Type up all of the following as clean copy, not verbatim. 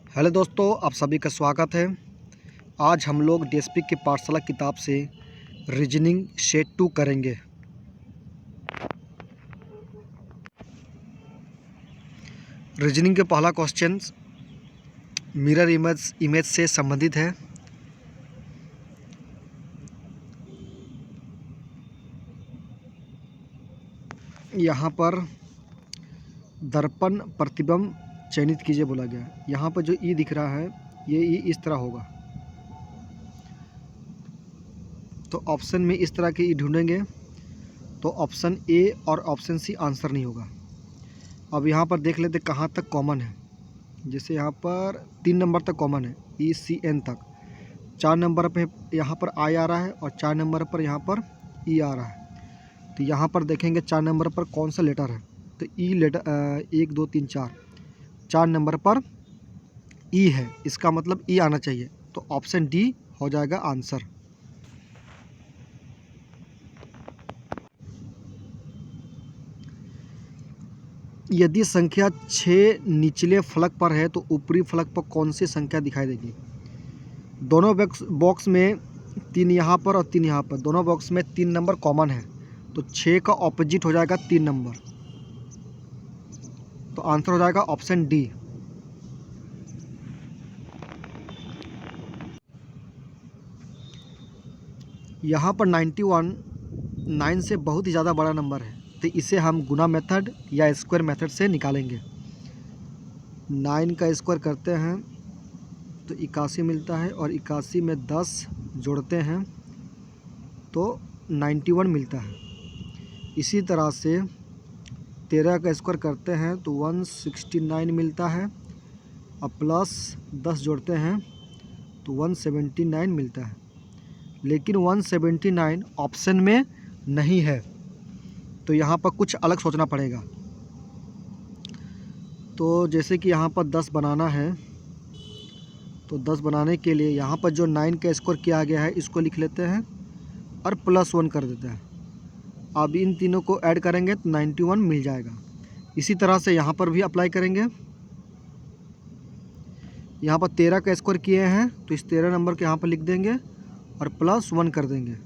Hello दोस्तों, आप सभी का स्वागत है। आज हम लोग डीएसपी की पाठशाला किताब से रीजनिंग सेट 2 करेंगे। रीजनिंग के पहला क्वेश्चन मिरर इमेज से संबंधित है। यहाँ पर दर्पण प्रतिबिंब चयनित कीजिए बोला गया है। यहाँ पर जो ई दिख रहा है ये ई इस तरह होगा, तो ऑप्शन में इस तरह के ई ढूंढेंगे तो ऑप्शन ए और ऑप्शन सी आंसर नहीं होगा। अब यहाँ पर देख लेते कहाँ तक कॉमन है। जैसे यहाँ पर 3 नंबर तक कॉमन है, ई सी एन तक। 4 नंबर पे यहाँ पर आई आ रहा है और 4 नंबर पर यहाँ पर ई आ रहा है। तो यहाँ पर देखेंगे 4 नंबर पर कौन सा लेटर है, तो ई लेटर 1 2 3 4 नंबर पर ई है, इसका मतलब ई आना चाहिए। तो ऑप्शन डी हो जाएगा आंसर। यदि संख्या 6 निचले फलक पर है तो ऊपरी फलक पर कौन सी संख्या दिखाई देगी। दोनों बॉक्स में 3 यहाँ पर और 3 यहाँ पर, दोनों बॉक्स में 3 नंबर कॉमन है, तो 6 का ऑपोजिट हो जाएगा 3 नंबर। तो आंसर हो जाएगा ऑप्शन डी। यहाँ पर 91 9 से बहुत ही ज़्यादा बड़ा नंबर है, तो इसे हम गुना मेथड या स्क्वायर मेथड से निकालेंगे। 9 का स्क्वायर करते हैं तो 81 मिलता है, और 81 में 10 जोड़ते हैं तो 91 मिलता है। इसी तरह से 13 का स्क्वायर करते हैं तो 169 मिलता है, अब प्लस 10 जोड़ते हैं तो 179 मिलता है। लेकिन 179 ऑप्शन में नहीं है, तो यहाँ पर कुछ अलग सोचना पड़ेगा। तो जैसे कि यहाँ पर 10 बनाना है, तो 10 बनाने के लिए यहाँ पर जो 9 का स्क्वायर किया गया है इसको लिख लेते हैं और +1 कर देते हैं। अब इन तीनों को ऐड करेंगे तो 91 मिल जाएगा। इसी तरह से यहाँ पर भी अप्लाई करेंगे। यहाँ पर 13 का स्क्वायर किए हैं तो इस 13 नंबर के यहाँ पर लिख देंगे और +1 कर देंगे।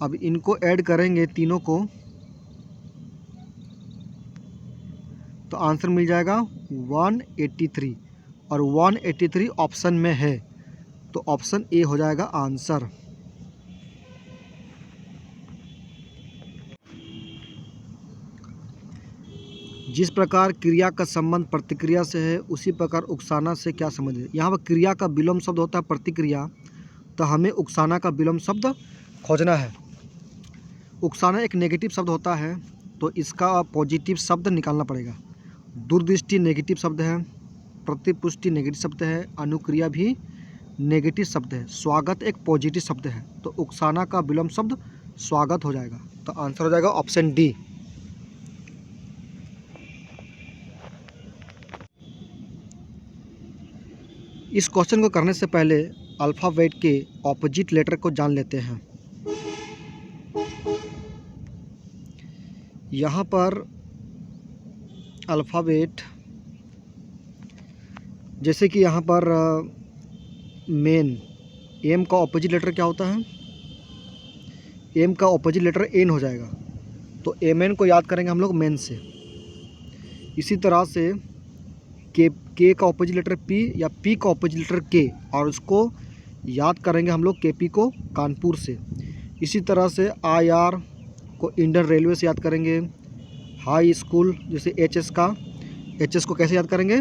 अब इनको ऐड करेंगे तीनों को, तो आंसर मिल जाएगा 183, और 183 ऑप्शन में है, तो ऑप्शन ए हो जाएगा आंसर। जिस प्रकार क्रिया का संबंध प्रतिक्रिया से है उसी प्रकार उकसाना से क्या संबंध है। यहाँ पर क्रिया का विलोम शब्द होता है प्रतिक्रिया, तो हमें उकसाना का विलोम शब्द खोजना है। उकसाना एक नेगेटिव शब्द होता है, तो इसका पॉजिटिव शब्द निकालना पड़ेगा। दूरदृष्टि नेगेटिव शब्द है, प्रतिपुष्टि नेगेटिव शब्द है, अनुक्रिया भी नेगेटिव शब्द है, स्वागत एक पॉजिटिव शब्द है, तो उकसाना का विलोम शब्द स्वागत हो जाएगा। तो आंसर हो जाएगा ऑप्शन डी। इस क्वेश्चन को करने से पहले अल्फ़ाबेट के ऑपोजिट लेटर को जान लेते हैं। यहाँ पर अल्फ़ाबेट, जैसे कि यहाँ पर मेन, एम का ऑपोजिट लेटर क्या होता है, एम का ऑपोजिट लेटर एन हो जाएगा, तो एम एन को याद करेंगे हम लोग मेन से। इसी तरह से के का ऑपोजिट लेटर पी या पी का ऑपोजिट लेटर के, और उसको याद करेंगे हम लोग के पी को कानपुर से। इसी तरह से आई आर को इंडियन रेलवे से याद करेंगे। हाई स्कूल, जैसे एच एस को कैसे याद करेंगे,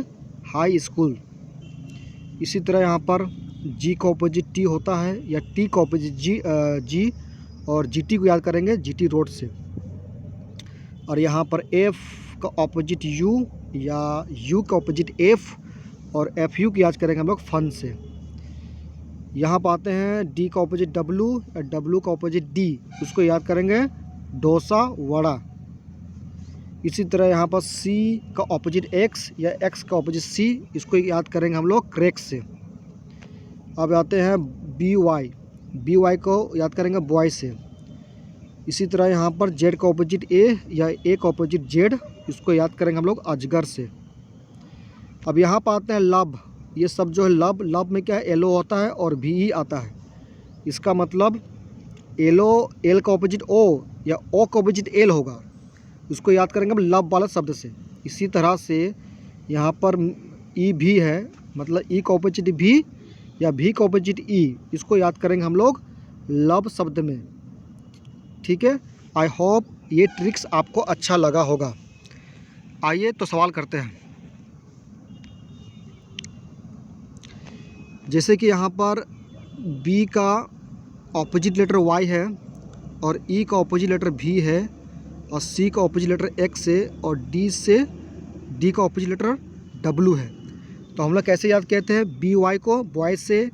हाई स्कूल। इसी तरह यहाँ पर जी का ऑपोजिट टी होता है, या टी का ऑपोजिट जी, और जी टी को याद करेंगे जी टी रोड से। और यहाँ पर एफ़ का ऑपोजिट यू, या यू का ऑपोजिट एफ़, और एफ यू की याद करेंगे हम लोग फन से। यहाँ पर आते हैं डी का ऑपोजिट डब्लू, या डब्लू का ऑपोजिट डी, उसको याद करेंगे डोसा वड़ा। इसी तरह यहाँ पर सी का ऑपोजिट एक्स, या एक्स का ऑपोजिट सी, इसको याद करेंगे हम लोग क्रैक्स से। अब आते हैं बी वाई को याद करेंगे बॉय से। इसी तरह यहाँ पर जेड का ऑपोजिट ए, या ए का ऑपोजिट जेड, इसको याद करेंगे हम लोग अजगर से। अब यहाँ पर आते हैं ये सब जो है लब, लब में क्या है, एल ओ होता है और भी ई आता है। इसका मतलब एल ओ, एल का ऑपोजिट ओ या ओ का ऑपोजिट एल होगा, उसको याद करेंगे हम लब वाला शब्द से। इसी तरह से यहाँ पर ई भी है, मतलब ई का ऑपोजिट भी या भी का ऑपोजिट ई, इसको याद करेंगे हम लोग लब शब्द में। ठीक है, आई होप ये ट्रिक्स आपको अच्छा लगा होगा। आइए तो सवाल करते हैं। जैसे कि यहाँ पर बी का ऑपोजिट लेटर वाई है और ई का ऑपोजिट लेटर भी है और सी का ऑपोजिट लेटर एक्स है और डी का ऑपोजिट लेटर डब्लू है। तो हम लोग कैसे याद कहते हैं, बी वाई को बॉय से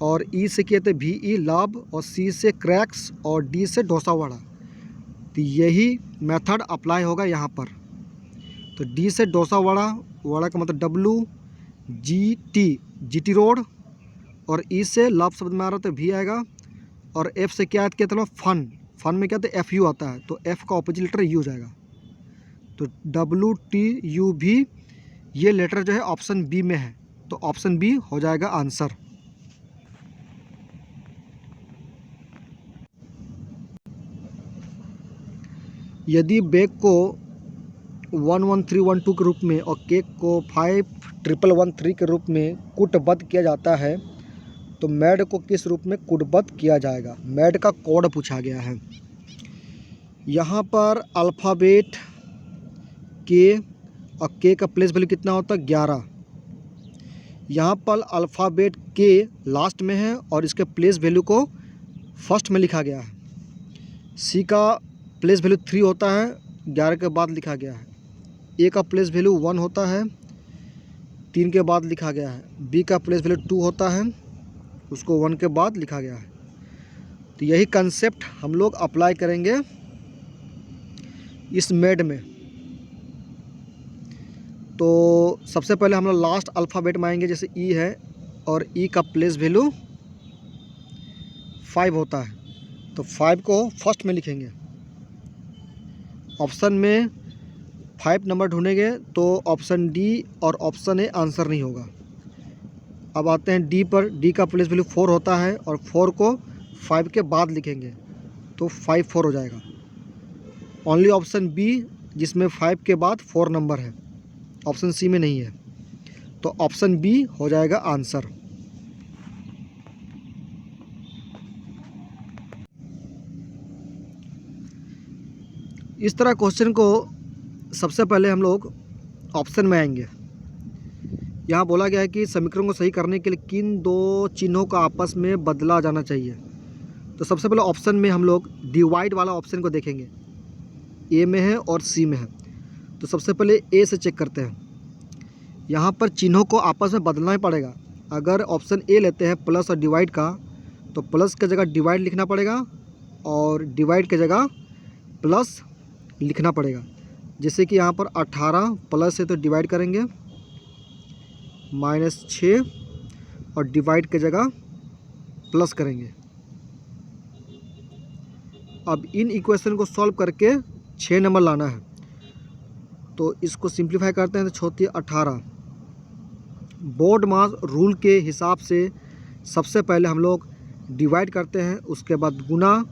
और ई से कहते हैं भी ई लब और सी से क्रैक्स और डी से डोसा वड़ा। तो यही मेथड अप्लाई होगा यहाँ पर। तो डी से डोसा वड़ा, वड़ा का मतलब डब्लू, जी टी रोड, और ई से लब शब्द में आ रहा तो भी आएगा, और एफ से क्या याद किया था, फन, फन में क्या था एफ यू आता है, तो एफ का ऑपोजिट लेटर यू जाएगा। तो डब्लू टी यू भी, ये लेटर जो है ऑप्शन बी में है, तो ऑप्शन बी हो जाएगा आंसर। यदि बैग को 11312 के रूप में और केक को 5113 के रूप में कूटबद्ध किया जाता है तो मैड को किस रूप में कूटबद्ध किया जाएगा। मैड का कोड पूछा गया है। यहाँ पर अल्फ़ाबेट के और के का प्लेस वैल्यू कितना होता है, 11। यहाँ पर अल्फ़ाबेट के लास्ट में है और इसके प्लेस वैल्यू को फर्स्ट में लिखा गया है। सी का प्लेस वैल्यू 3 होता है, 11 के बाद लिखा गया है। ए का प्लेस वैल्यू 1 होता है, 3 के बाद लिखा गया है। बी का प्लेस वैल्यू 2 होता है, उसको 1 के बाद लिखा गया है। तो यही कंसेप्ट हम लोग अप्लाई करेंगे इस मेड में। तो सबसे पहले हम लोग लास्ट अल्फ़ाबेट में आएंगे, जैसे ई है और ई का प्लेस वैल्यू 5 होता है, तो 5 को फर्स्ट में लिखेंगे। ऑप्शन में 5 नंबर ढूंढेंगे तो ऑप्शन डी और ऑप्शन ए आंसर नहीं होगा। अब आते हैं डी पर। डी का प्लेस वैल्यू 4 होता है और 4 को 5 के बाद लिखेंगे तो 5 4 हो जाएगा। ओनली ऑप्शन बी जिसमें 5 के बाद 4 नंबर है, ऑप्शन सी में नहीं है, तो ऑप्शन बी हो जाएगा आंसर। इस तरह क्वेश्चन को सबसे पहले हम लोग ऑप्शन में आएंगे। यहाँ बोला गया है कि समीकरण को सही करने के लिए किन दो चिन्हों का आपस में बदला जाना चाहिए। तो सबसे पहले ऑप्शन में हम लोग डिवाइड वाला ऑप्शन को देखेंगे, ए में है और सी में है। तो सबसे पहले ए से चेक करते हैं। यहाँ पर चिन्हों को आपस में बदलना ही पड़ेगा। अगर ऑप्शन ए लेते हैं प्लस और डिवाइड का, तो प्लस की जगह डिवाइड लिखना पड़ेगा और डिवाइड की जगह प्लस लिखना पड़ेगा। जैसे कि यहाँ पर 18 प्लस है तो डिवाइड करेंगे -6 और डिवाइड की जगह प्लस करेंगे। अब इन इक्वेशन को सॉल्व करके 6 नंबर लाना है, तो इसको सिंप्लीफाई करते हैं तो छोटी 18। बोर्ड मास रूल के हिसाब से सबसे पहले हम लोग डिवाइड करते हैं, उसके बाद गुना,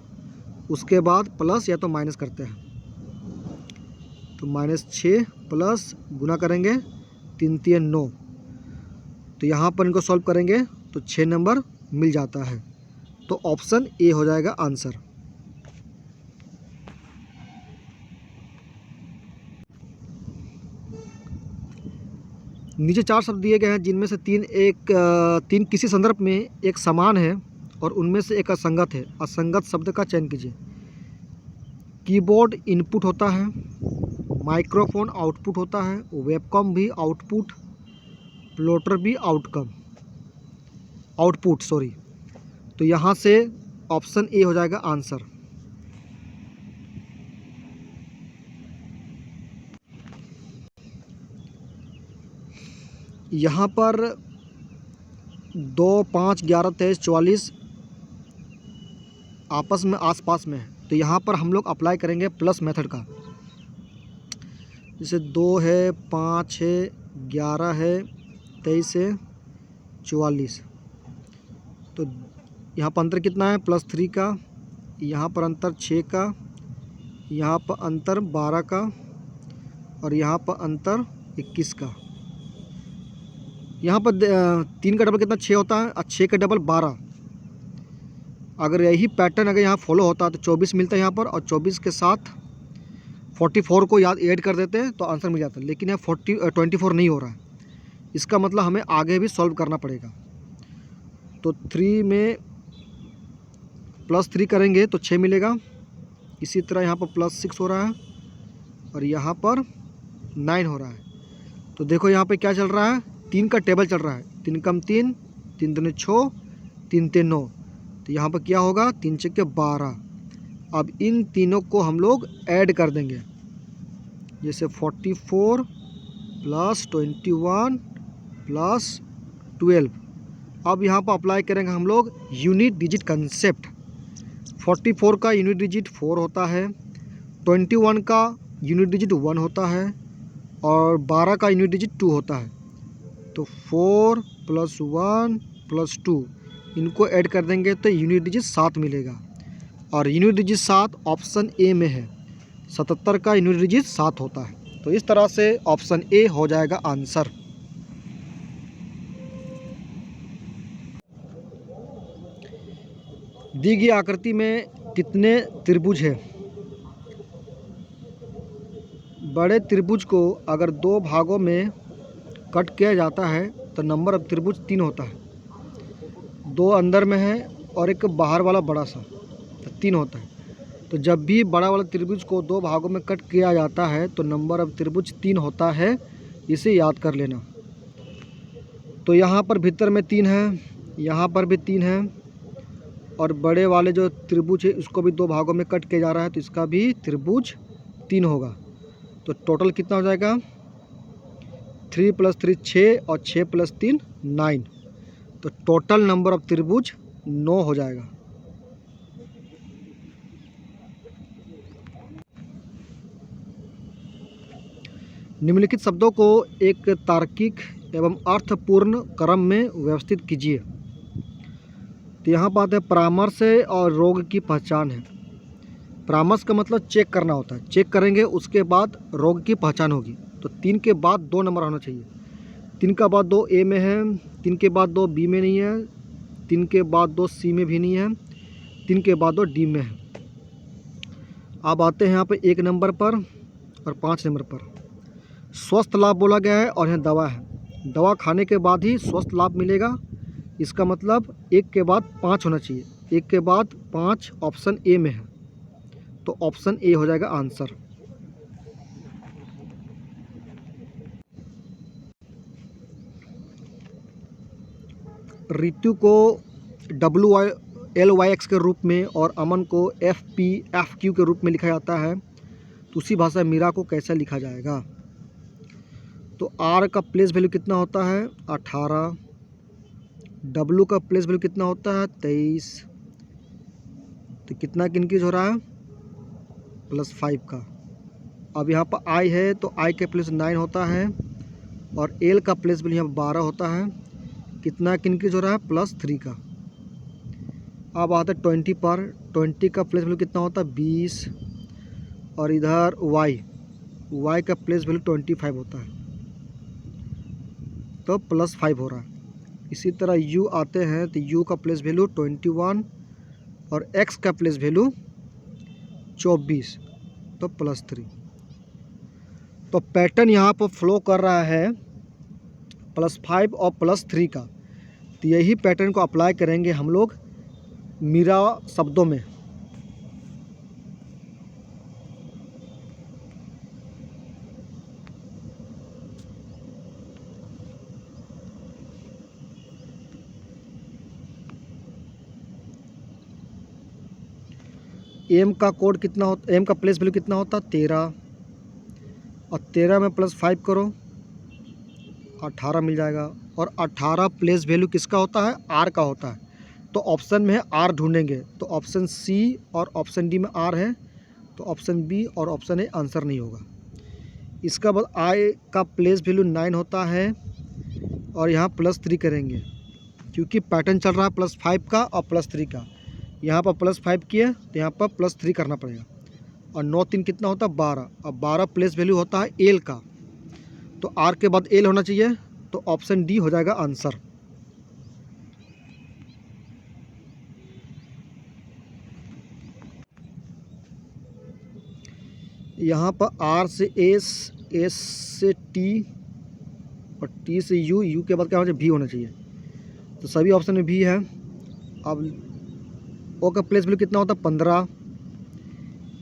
उसके बाद प्लस या तो माइनस करते हैं। तो -6 प्लस गुना करेंगे 3 3 9। तो यहाँ पर इनको सॉल्व करेंगे तो 6 नंबर मिल जाता है, तो ऑप्शन ए हो जाएगा आंसर। नीचे 4 शब्द दिए गए हैं जिनमें से तीन किसी संदर्भ में एक समान है और उनमें से एक असंगत है। असंगत शब्द का चयन कीजिए। कीबोर्ड इनपुट होता है, माइक्रोफोन आउटपुट होता है, वेबकैम भी आउटपुट, प्लॉटर भी आउटपुट सॉरी। तो यहाँ से ऑप्शन ए हो जाएगा आंसर। यहाँ पर 2 5 11 23 44 आपस में आसपास में है, तो यहाँ पर हम लोग अप्लाई करेंगे प्लस मेथड का। जैसे 2 है, 5 है, 11 है, 23 है, 44। तो यहाँ पर अंतर कितना है, +3 का, यहाँ पर अंतर 6 का, यहाँ पर अंतर 12 का और यहाँ पर अंतर 21 का। यहाँ पर 3 का डबल कितना, 6 होता है और 6 का डबल 12। अगर यही पैटर्न अगर यहाँ फॉलो होता तो 24 मिलता है यहाँ पर, और 24 के साथ 44 को याद ऐड कर देते हैं तो आंसर मिल जाता है। लेकिन यहाँ 24 नहीं हो रहा है, इसका मतलब हमें आगे भी सॉल्व करना पड़ेगा। तो 3 में +3 करेंगे तो 6 मिलेगा। इसी तरह यहाँ पर +6 हो रहा है और यहाँ पर 9 हो रहा है। तो देखो यहाँ पे क्या चल रहा है, 3 का टेबल चल रहा है। 3 कम 3, 3 दूनी 6, 3 3 9। तो यहाँ पर क्या होगा, 3 6 12। अब इन तीनों को हम लोग ऐड कर देंगे, जैसे 44 + 21 + 12। अब यहाँ पर अप्लाई करेंगे हम लोग यूनिट डिजिट कंसेप्ट। 44 का यूनिट डिजिट 4 होता है, 21 का यूनिट डिजिट 1 होता है और 12 का यूनिट डिजिट 2 होता है। तो 4 + 1 + 2 इनको ऐड कर देंगे तो यूनिट डिजिट 7 मिलेगा। और यूनिट डिजिट 7 ऑप्शन ए में है। 77 का यूनिट डिजिट 7 होता है। तो इस तरह से ऑप्शन ए हो जाएगा आंसर। दी गई आकृति में कितने त्रिभुज हैं? बड़े त्रिभुज को अगर 2 भागों में कट किया जाता है तो नंबर ऑफ त्रिभुज 3 होता है। 2 अंदर में है और एक बाहर वाला बड़ा सा, तो 3 होता है। तो जब भी बड़ा वाला त्रिभुज को 2 भागों में कट किया जाता है तो नंबर ऑफ त्रिभुज 3 होता है। इसे याद कर लेना। तो यहाँ पर भीतर में 3 है, यहाँ पर भी 3 है और बड़े वाले जो त्रिभुज है उसको भी 2 भागों में कट किया जा रहा है तो इसका भी त्रिभुज 3 होगा। तो टोटल कितना हो जाएगा, 3 + 3 6 और 6 + 3 9। तो टोटल नंबर ऑफ त्रिभुज 9 हो जाएगा। निम्नलिखित शब्दों को एक तार्किक एवं अर्थपूर्ण क्रम में व्यवस्थित कीजिए। तो यहाँ बात है परामर्श और रोग की पहचान है। परामर्श का मतलब चेक करना होता है, चेक करेंगे उसके बाद रोग की पहचान होगी। तो 3 के बाद 2 नंबर होना चाहिए। 3 का बाद 2 ए में है, 3 के बाद 2 बी में नहीं है, 3 के बाद 2 सी में भी नहीं है, 3 के बाद 2 डी में है। अब आते हैं यहाँ पे 1 नंबर पर और 5 नंबर पर। स्वस्थ लाभ बोला गया है और यहाँ दवा है। दवा खाने के बाद ही स्वस्थ लाभ मिलेगा। इसका मतलब 1 के बाद 5 होना चाहिए। 1 के बाद 5 ऑप्शन ए में है, तो ऑप्शन ए हो जाएगा आंसर। ऋतु को WLYX के रूप में और अमन को FPFQ के रूप में लिखा जाता है, तो उसी भाषा मीरा को कैसे लिखा जाएगा? तो R का प्लेस वैल्यू कितना होता है, 18। W का प्लेस वैल्यू कितना होता है, 23। तो कितना की इंक्रीज हो रहा है, +5 का। अब यहाँ पर I है तो I के प्लेस 9 होता है और L का प्लेस वैल्यू यहाँ पर 12 होता है। कितना की इंक्रीज हो रहा है, +3 का। अब आता है 20 पर। 20 का प्लेस वैल्यू कितना होता है, 20 और इधर Y का प्लेस वैल्यू 25 होता है, तो +5 हो रहा है। इसी तरह U आते हैं तो U का प्लेस वैल्यू 21 और X का प्लेस वैल्यू 24, तो +3। तो पैटर्न यहाँ पर फ्लो कर रहा है +5 और +3 का। तो यही पैटर्न को अप्लाई करेंगे हम लोग मीरा शब्दों में। M का कोड कितना होता, M का प्लेस वैल्यू कितना होता, 13 और 13 में +5 करो, 18 मिल जाएगा। और 18 प्लेस वैल्यू किसका होता है, R का होता है। तो ऑप्शन में है R ढूंढेंगे, तो ऑप्शन C और ऑप्शन D में R है, तो ऑप्शन B और ऑप्शन A आंसर नहीं होगा। इसका बाद I का प्लेस वैल्यू 9 होता है और यहाँ +3 करेंगे क्योंकि पैटर्न चल रहा है +5 का और +3 का। यहाँ पर +5 किए तो यहाँ पर +3 करना पड़ेगा। और 9 3 कितना होता है 12। अब 12 प्लेस वैल्यू होता है एल का, तो आर के बाद एल होना चाहिए, तो ऑप्शन डी हो जाएगा आंसर। यहाँ पर आर से एस, एस से टी और टी से यू, यू के बाद क्या होना चाहिए, भी होना चाहिए। तो सभी ऑप्शन में भी है। अब ओ का प्लेस वैल्यू कितना होता है 15,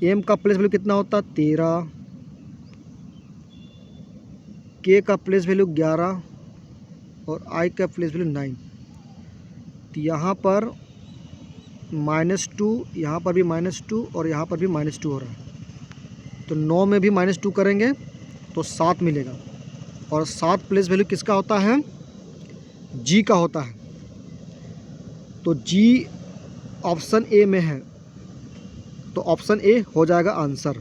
एम का प्लेस वैल्यू कितना होता है 13, के का प्लेस वैल्यू 11 और आई का प्लेस वैल्यू 9। तो यहाँ पर -2, यहाँ पर भी -2 और यहाँ पर भी -2 हो रहा है। तो 9 में भी -2 करेंगे तो 7 मिलेगा। और 7 प्लेस वैल्यू किसका होता है, जी का होता है। तो जी ऑप्शन ए में है, तो ऑप्शन ए हो जाएगा आंसर।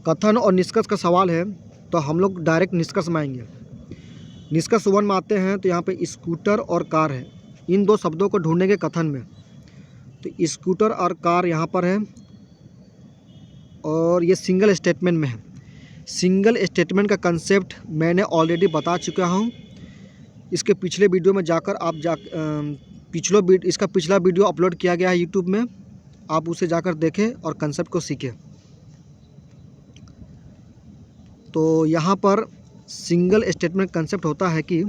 कथन और निष्कर्ष का सवाल है, तो हम लोग डायरेक्ट निष्कर्ष में आएंगे। निष्कर्ष 1 में आते हैं, तो यहाँ पे स्कूटर और कार है। इन दो शब्दों को ढूंढेंगे कथन में। तो स्कूटर और कार यहाँ पर है और ये सिंगल स्टेटमेंट में है। सिंगल स्टेटमेंट का कंसेप्ट मैंने ऑलरेडी बता चुका हूँ। इसके पिछले वीडियो में जाकर आप इसका पिछला वीडियो अपलोड किया गया है यूट्यूब में, आप उसे जाकर देखें और कंसेप्ट को सीखें। तो यहाँ पर सिंगल स्टेटमेंट कंसेप्ट होता है कि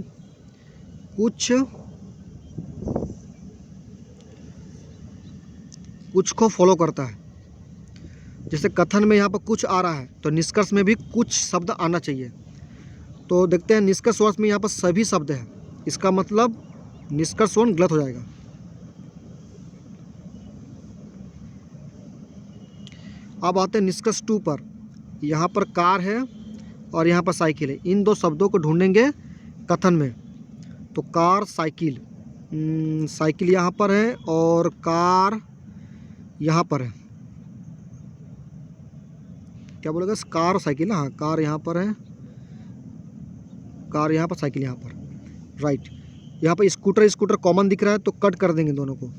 कुछ को फॉलो करता है। जैसे कथन में यहाँ पर कुछ आ रहा है, तो निष्कर्ष में भी कुछ शब्द आना चाहिए। तो देखते हैं निष्कर्ष 1 में यहाँ पर सभी शब्द हैं, इसका मतलब निष्कर्ष 1 गलत हो जाएगा। अब आते हैं निष्कर्ष 2 पर। यहाँ पर कार है और यहाँ पर साइकिल है। इन दो शब्दों को ढूंढेंगे कथन में। तो कार साइकिल, साइकिल यहाँ पर है और कार यहाँ पर है। क्या बोलेगा, कार और साइकिल। हाँ, कार यहाँ पर है, कार यहाँ पर, साइकिल यहाँ पर, राइट। यहाँ पर स्कूटर कॉमन दिख रहा है, तो कट कर देंगे दोनों को।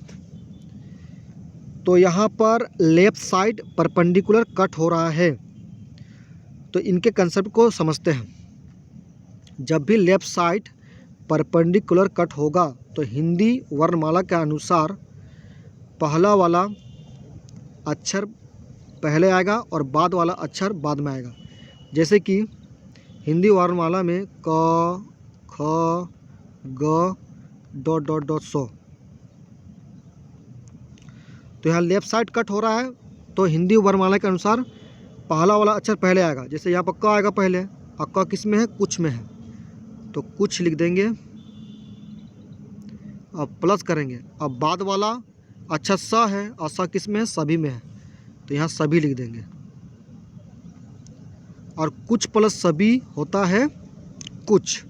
तो यहाँ पर लेफ्ट साइड परपेंडिकुलर कट हो रहा है, तो इनके कंसेप्ट को समझते हैं। जब भी लेफ्ट साइड परपेंडिकुलर कट होगा तो हिंदी वर्णमाला के अनुसार पहला वाला अक्षर पहले आएगा और बाद वाला अक्षर बाद में आएगा। जैसे कि हिंदी वर्णमाला में क, ख, ग, डॉट सो। तो यहाँ लेफ्ट साइड कट हो रहा है, तो हिंदी वर्णमाला के अनुसार पहला वाला अक्षर पहले आएगा। जैसे यहाँ पर क आएगा पहले, और क किस में है, कुछ में है, तो कुछ लिख देंगे। अब प्लस करेंगे, अब बाद वाला अक्षर स है और स किस में है, सभी में है, तो यहाँ सभी लिख देंगे। और कुछ प्लस सभी होता है कुछ।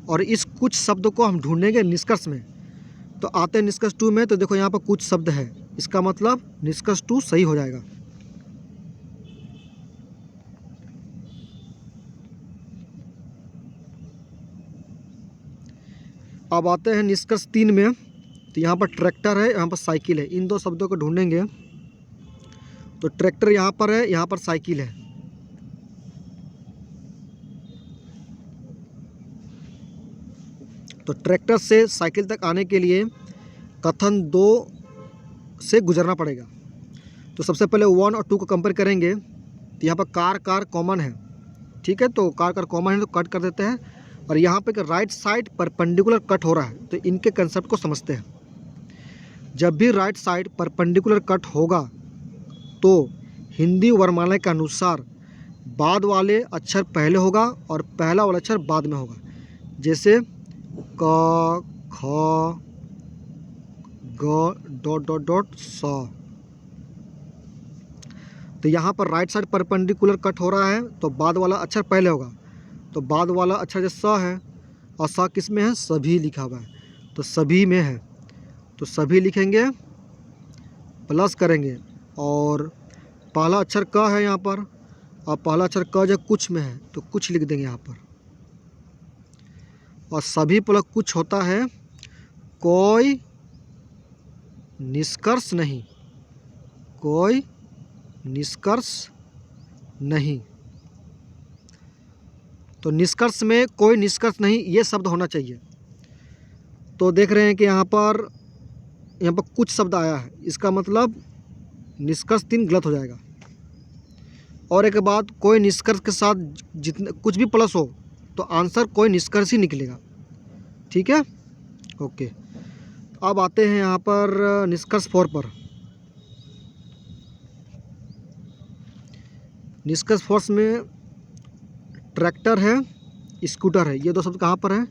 और इस कुछ शब्द को हम ढूंढेंगे निष्कर्ष में। तो आते हैं निष्कर्ष 2 में, तो देखो यहाँ पर कुछ शब्द है, इसका मतलब निष्कर्ष 2 सही हो जाएगा। अब आते हैं निष्कर्ष 3 में। तो यहाँ पर ट्रैक्टर है, यहाँ पर साइकिल है। इन दो शब्दों को ढूंढेंगे। तो ट्रैक्टर यहाँ पर है, यहाँ पर साइकिल है। तो ट्रैक्टर से साइकिल तक आने के लिए कथन 2 से गुजरना पड़ेगा। तो सबसे पहले 1 और 2 को कंपेयर करेंगे। तो यहाँ पर कार कॉमन है, ठीक है, तो कार कॉमन है, तो कट कर देते हैं। और यहाँ पे राइट साइड परपेंडिकुलर कट हो रहा है, तो इनके कंसेप्ट को समझते हैं। जब भी राइट साइड परपेंडिकुलर कट होगा तो हिंदी वर्णमाला के अनुसार बाद वाले अक्षर पहले होगा और पहला वाला अक्षर बाद में होगा। जैसे क, ख, ग, डॉट स। तो यहाँ पर राइट साइड परपेंडिकुलर कट हो रहा है, तो बाद वाला अक्षर पहले होगा। तो बाद वाला अक्षर जो स है, और स किस में है, सभी लिखा हुआ है, तो सभी में है, तो सभी लिखेंगे, प्लस करेंगे और पहला अक्षर क है यहाँ पर, और पहला अक्षर क जो कुछ में है तो कुछ लिख देंगे यहाँ पर। और सभी प्लस कुछ होता है कोई निष्कर्ष नहीं, कोई निष्कर्ष नहीं। तो निष्कर्ष में कोई निष्कर्ष नहीं ये शब्द होना चाहिए। तो देख रहे हैं कि यहाँ पर कुछ शब्द आया है, इसका मतलब निष्कर्ष 3 गलत हो जाएगा। और एक बात, कोई निष्कर्ष के साथ जितने कुछ भी प्लस हो तो आंसर कोई निष्कर्ष ही निकलेगा। ठीक है, ओके। अब आते हैं यहाँ पर निष्कर्ष 4 पर। निष्कर्ष 4 में ट्रैक्टर है, स्कूटर है, ये दो शब्द कहाँ पर है?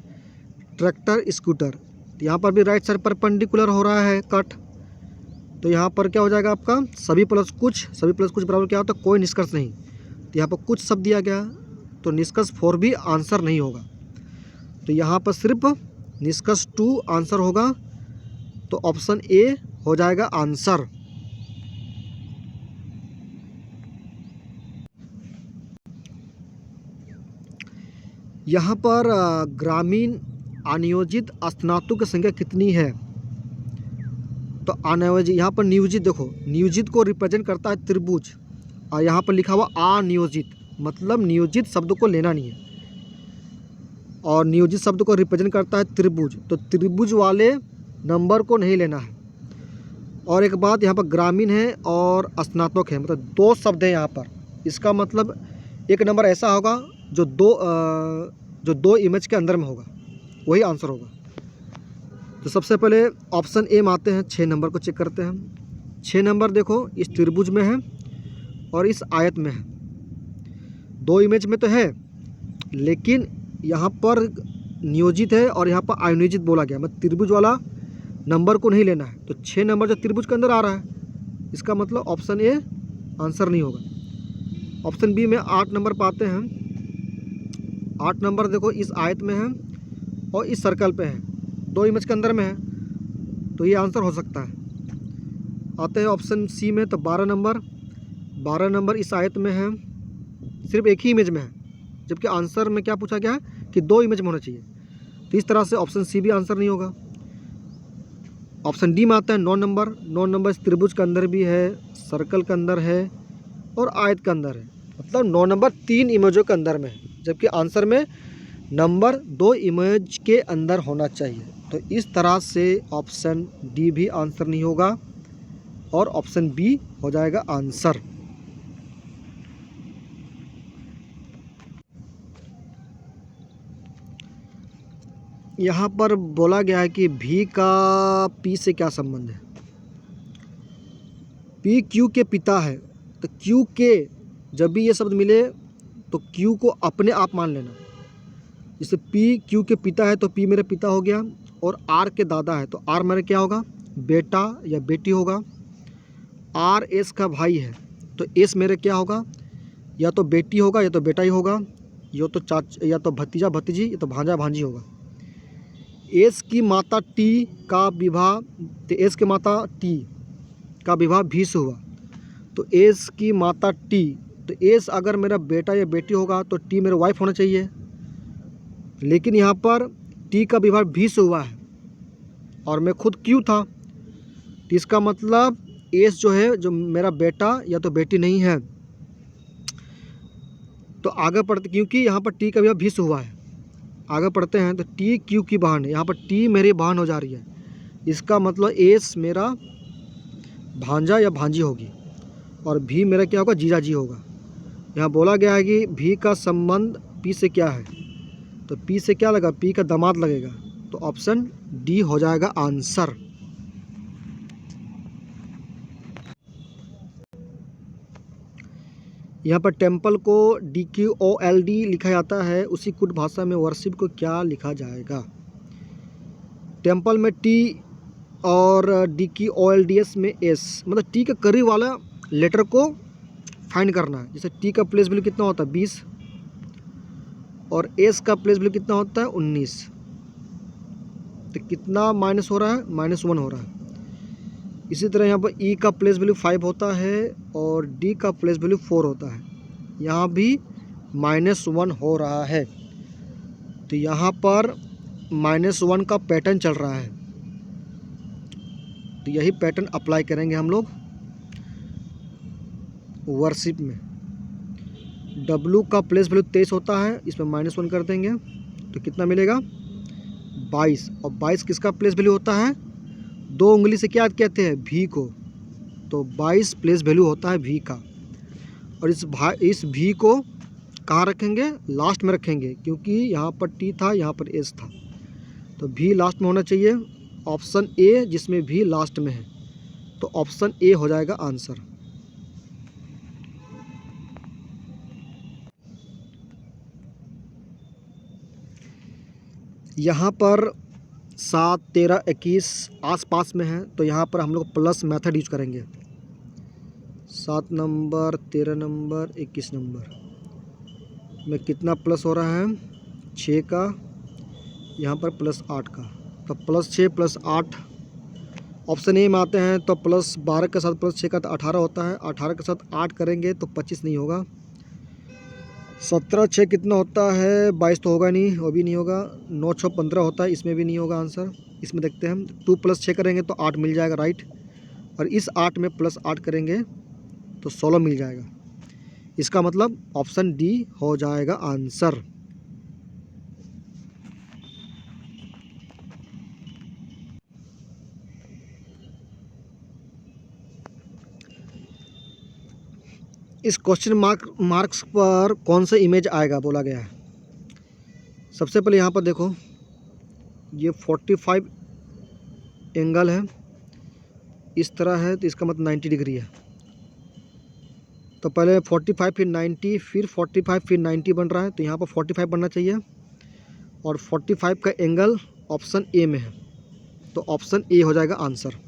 Tractor scooter. यहाँ पर भी राइट साइड परपेंडिकुलर हो रहा है कट, तो यहाँ पर क्या हो जाएगा आपका सभी प्लस कुछ बराबर क्या होता है? कोई निष्कर्ष नहीं। तो यहाँ पर कुछ शब्द दिया गया, तो निष्कर्ष 4 भी आंसर नहीं होगा। तो यहाँ पर सिर्फ निष्कर्ष 2 आंसर होगा, तो ऑप्शन ए हो जाएगा आंसर। यहाँ पर ग्रामीण अनियोजित स्नातकों की संख्या कितनी है? तो अनियोजित, यहाँ पर नियोजित, देखो नियोजित को रिप्रेजेंट करता है त्रिभुज, और यहाँ पर लिखा हुआ अनियोजित, मतलब नियोजित शब्द को लेना नहीं है, और नियोजित शब्द को रिप्रेजेंट करता है त्रिभुज, तो त्रिभुज वाले नंबर को नहीं लेना है। और एक बात, यहाँ पर ग्रामीण है और स्नातक है, मतलब 2 शब्द हैं यहाँ पर। इसका मतलब एक नंबर ऐसा होगा जो दो इमेज के अंदर में होगा, वही आंसर होगा। तो सबसे पहले ऑप्शन ए में आते हैं, 6 नंबर को चेक करते हैं। 6 नंबर देखो इस त्रिभुज में है और इस आयत में है, 2 इमेज में तो है, लेकिन यहाँ पर नियोजित है और यहाँ पर अनियोजित बोला गया, मतलब त्रिभुज वाला नंबर को नहीं लेना है। तो 6 नंबर जो त्रिभुज के अंदर आ रहा है, इसका मतलब ऑप्शन ए आंसर नहीं होगा। ऑप्शन बी में 8 नंबर पाते हैं। 8 नंबर देखो इस आयत में है और इस सर्कल पे है, 2 इमेज के अंदर में है, तो ये आंसर हो सकता है। आते हैं ऑप्शन सी में, तो 12 नंबर इस आयत में है, सिर्फ एक ही इमेज में है, जबकि आंसर में क्या पूछा गया है कि 2 इमेज में होना चाहिए। तो इस तरह से ऑप्शन सी भी आंसर नहीं होगा। ऑप्शन डी में आता है 9 नंबर इस त्रिभुज के अंदर भी है, सर्कल के अंदर है और आयत के अंदर है, मतलब 9 नंबर 3 इमेजों के अंदर में है, जबकि आंसर में नंबर 2 इमेज के अंदर होना चाहिए। तो इस तरह से ऑप्शन डी भी आंसर नहीं होगा और ऑप्शन बी हो जाएगा आंसर। यहाँ पर बोला गया है कि भी का पी से क्या संबंध है? पी क्यू के पिता है, तो क्यू के जब भी ये शब्द मिले तो क्यू को अपने आप मान लेना। जैसे पी क्यू के पिता है तो पी मेरे पिता हो गया, और आर के दादा है तो आर मेरे क्या होगा? बेटा या बेटी होगा। आर एस का भाई है तो एस मेरे क्या होगा? या तो बेटी होगा या तो बेटा ही होगा, या तो भतीजा भतीजी या तो भांजा भांजी होगा। एस की माता टी का विवाह, तो एस की माता टी का विवाह भी से हुआ, तो एस की माता टी, तो एस अगर मेरा बेटा या बेटी होगा तो टी मेरा वाइफ होना चाहिए, लेकिन यहाँ पर टी का विवाह भी से हुआ है और मैं खुद क्यू था, तो इसका मतलब एस जो है जो मेरा बेटा या तो बेटी नहीं है। तो आगे पढ़ते, क्योंकि यहाँ पर टी का विवाह भी से हुआ है, आगे पढ़ते हैं, तो टी क्यू की बहन है, यहाँ पर टी मेरी बहन हो जा रही है, इसका मतलब एस मेरा भांजा या भांजी होगी और भी मेरा क्या होगा? जीजा जी होगा। यहाँ बोला गया है कि भी का संबंध पी से क्या है, तो पी से क्या लगा? पी का दामाद लगेगा, तो ऑप्शन डी हो जाएगा आंसर। यहाँ पर टेम्पल को DQOLD लिखा जाता है, उसी कुट भाषा में वर्शिप को क्या लिखा जाएगा? टेम्पल में टी और DQOLDS में एस, मतलब टी के करीब वाला लेटर को फाइंड करना है। जैसे टी का प्लेस वैल्यू कितना होता है? 20, और एस का प्लेस वैल्यू कितना होता है? 19, तो कितना माइनस हो रहा है? -1 हो रहा है। इसी तरह यहाँ पर ई का प्लेस वैल्यू 5 होता है और डी का प्लेस वैल्यू 4 होता है। यहाँ भी -1 हो रहा है, तो यहाँ पर -1 का पैटर्न चल रहा है, तो यही पैटर्न अप्लाई करेंगे हम लोग वर्कशीट में। W का प्लेस वैल्यू 23 होता है, इसमें -1 कर देंगे तो कितना मिलेगा 22। और 22 किसका प्लेस वैल्यू होता है, 2 उंगली से क्या याद कहते हैं V को, तो 22 प्लेस वैल्यू होता है V का। और इस V को कहाँ रखेंगे, लास्ट में रखेंगे, क्योंकि यहाँ पर T था, यहाँ पर S था, तो V लास्ट में होना चाहिए। ऑप्शन ए जिसमें V लास्ट में है, तो ऑप्शन ए हो जाएगा आंसर। यहाँ पर 7, 13, 21 आसपास में है, तो यहाँ पर हम लोग प्लस मेथड यूज करेंगे। 7 नंबर, 13 नंबर, 21 नंबर में कितना प्लस हो रहा है, 6 का, यहाँ पर +8 का, तो +6 +8 ऑप्शन ए में आते हैं। तो +12 के साथ +6 का तो 18 होता है, 18 के साथ 8 करेंगे तो 25 नहीं होगा। 17 6 कितना होता है, 22 तो होगा नहीं, वो भी नहीं होगा। 9 6 15 होता है, इसमें भी नहीं होगा आंसर। इसमें देखते हैं हम 2 + 6 करेंगे तो 8 मिल जाएगा, राइट। और इस 8 में +8 करेंगे तो 16 मिल जाएगा। इसका मतलब ऑप्शन डी हो जाएगा आंसर। इस क्वेश्चन मार्क्स पर कौन सा इमेज आएगा बोला गया है। सबसे पहले यहाँ पर देखो, ये 45 एंगल है, इस तरह है, तो इसका मतलब 90 डिग्री है। तो पहले 45 फिर 90 फिर 45 फिर 90 बन रहा है, तो यहाँ पर 45 बनना चाहिए। और 45 का एंगल ऑप्शन ए में है, तो ऑप्शन ए हो जाएगा आंसर।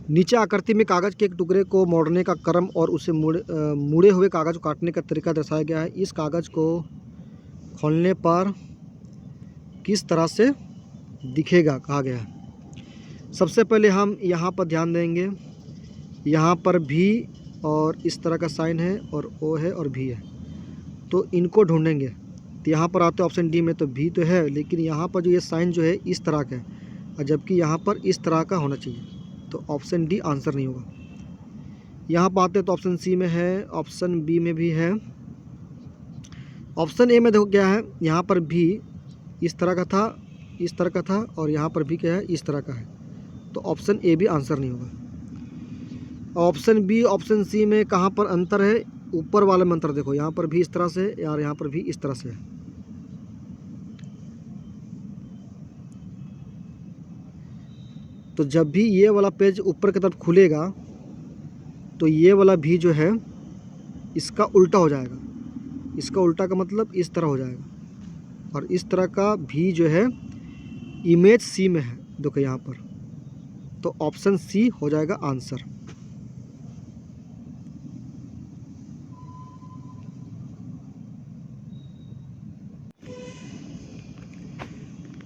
नीचे आकृति में कागज़ के एक टुकड़े को मोड़ने का क्रम और उसे मुड़े हुए कागज़ को काटने का तरीका दर्शाया गया है। इस कागज़ को खोलने पर किस तरह से दिखेगा कहा गया है। सबसे पहले हम यहाँ पर ध्यान देंगे, यहाँ पर भी और इस तरह का साइन है और ओ है और भी है, तो इनको ढूंढेंगे। तो यहाँ पर आते हैं ऑप्शन डी में, तो भी तो है, लेकिन यहाँ पर जो ये साइन जो है इस तरह का है, और जबकि यहाँ पर इस तरह का होना चाहिए, तो ऑप्शन डी आंसर नहीं होगा। यहाँ पर आते हैं तो ऑप्शन सी में है, ऑप्शन बी में भी है। ऑप्शन ए में देखो क्या है, यहाँ पर भी इस तरह का था, इस तरह का था, और यहाँ पर भी क्या है, इस तरह का है, तो ऑप्शन ए भी आंसर नहीं होगा। ऑप्शन बी ऑप्शन सी में कहाँ पर अंतर है, ऊपर वाले में अंतर देखो, यहाँ पर भी इस तरह से और यहाँ पर भी इस तरह से है। तो जब भी ये वाला पेज ऊपर की तरफ खुलेगा तो ये वाला भी जो है इसका उल्टा हो जाएगा। इसका उल्टा का मतलब इस तरह हो जाएगा, और इस तरह का भी जो है इमेज सी में है, देखो यहाँ पर, तो ऑप्शन सी हो जाएगा आंसर।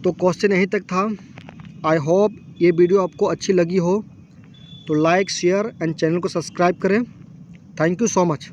तो क्वेश्चन यहीं तक था। आई होप ये वीडियो आपको अच्छी लगी हो, तो लाइक शेयर एंड चैनल को सब्सक्राइब करें। Thank you so much.